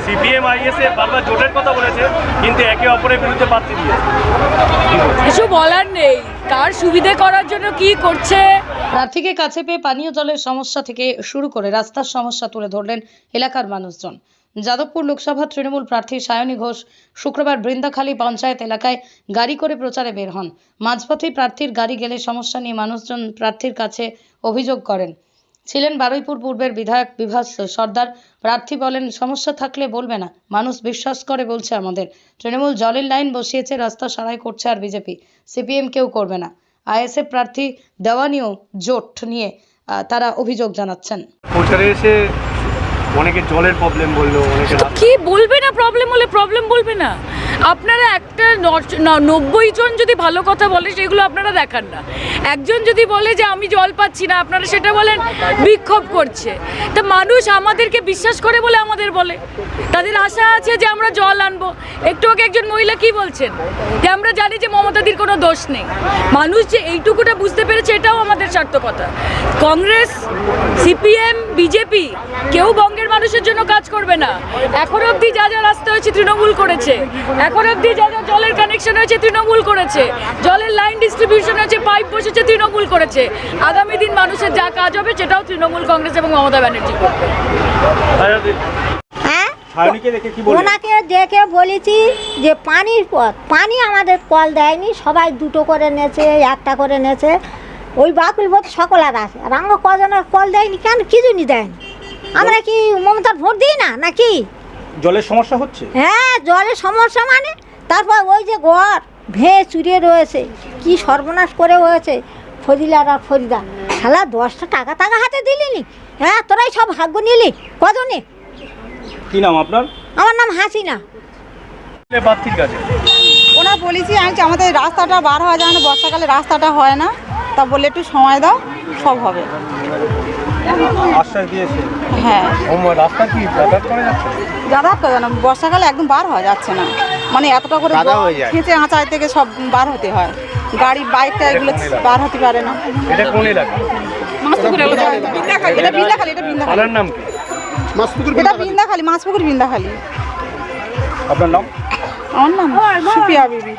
CPM ISF বারবার জোটের কথা বলেছে, কিন্তু একে অপরের বিরুদ্ধে প্রার্থী দিয়েছে। কিছু বলার নেই, কার সুবিধে করার জন্য কি করছে। প্রার্থীকে কাছে পেয়ে পানীয় জলের সমস্যা থেকে শুরু করে রাস্তার সমস্যা তুলে ধরলেন এলাকার মানুষজন। যাদবপুর লোকসভা তৃণমূল প্রার্থী সায়নী ঘোষ শুক্রবার বৃন্দাখালী পঞ্চায়েত এলাকায় গাড়ি করে প্রচারে বের হন। মাঝপথেই প্রার্থীর গাড়ি গেলে সমস্যা নিয়ে মানুষজন প্রার্থীর কাছে অভিযোগ করেন। ছিলেন বারুইপুর পূর্বের বিধায়ক বিভাস সর্দার। প্রার্থী বলেন, সমস্যা থাকলে বলবে না, মানুষ বিশ্বাস করে বলছে আমাদের। তৃণমূল জলের লাইন বসিয়েছে, রাস্তা সারাই করছে, আর বিজেপি সিপিএম কেউ করবে না। আইএসএফ প্রার্থী দেওয়ানিও জোট নিয়ে তারা অভিযোগ জানাচ্ছেন। প্রচারে এসে অনেকে জলের প্রবলেম বললো, অনেকে কি বলবে না, প্রবলেম হলে প্রবলেম বলবে না। আপনারা একটা 90 জন যদি ভালো কথা বলে সেগুলো আপনারা দেখান না। একজন যদি বলে যে আমি জল পাচ্ছি না, আপনারা সেটা বলেন বিক্ষোভ করছে। তা মানুষ আমাদেরকে বিশ্বাস করে বলে আমাদের বলে, তাদের আশা আছে যে আমরা জল আনবো। একটু আগে একজন মহিলা কি বলছেন যে আমরা জানি যে মমতাদির কোনো দোষ নেই। মানুষ যে এইটুকুটা বুঝতে পেরেছে এটাও আমাদের সার্থকতা। কংগ্রেস, সিপিএম, বিজেপি কেউ বঙ্গের মানুষের জন্য কাজ করবে না। এখন অবধি যা যা রাস্তা হয়েছে তৃণমূল করেছে, এখন অবধি যা যা জলের কানেকশন হয়েছে তৃণমূল করেছে, জলের লাইন ডিস্ট্রিবিউশন হয়েছে, পাইপ বসেছে তৃণমূল করেছে। আগামী দিন মানুষের যা কাজ হবে সেটাও তৃণমূল, কংগ্রেস এবং মমতা ব্যানার্জি করবে। ওনাকে দেখে বলেছি যে পানির পথ, পানি আমাদের কল দেয়নি, সবাই দুটো করে নেছে, একটা করে নেছে। ওই বাকুল বোধ সকলের আছে, আর আমরা কজনের কল দেয়নি কেন, কিছু নি দেয়নি। আমরা কি মমতার ভোট দিই না নাকি? জলের সমস্যা হচ্ছে। হ্যাঁ, জলের সমস্যা মানে তারপর ওই যে ঘর ভেঙে চুরে রয়েছে, কি সর্বনাশ করে হয়েছে। ফরিদার আর ফরিদা শালা 10টা টাকা টাকা হাতে দিলিনি। হ্যাঁ, তোরাই সব ভাগ্য নিলি কজনে। কি নাম আপনার? আমার নাম হাসিনা। প্রার্থীর কাছে ওনা বলেছি আমি যে আমাদের রাস্তাটা বার হওয়া যায় না, বর্ষাকালে রাস্তাটা হয় না, তা বললে একটু সময় দাও, সব হবে। আশ্বাস দিয়েছে। হ্যাঁ, রাস্তা কি যাতায়াত করা যাচ্ছে? যাতায়াত করে না, বর্ষাকালে একদম বার হওয়া যাচ্ছে না। মানে এতটা করে খেঁচে আঁচাই থেকে সব বার হতে হয়, গাড়ি বাইকটা এগুলো বার হতে পারে না। এটা কোন এলাকা? এটা বৃন্দাখালী। আপনার নাম কি? এটা বৃন্দাখালী, মাছপুকুর বৃন্দাখালী। আপনার নাম? আমার নাম সুপিয়া বিবি।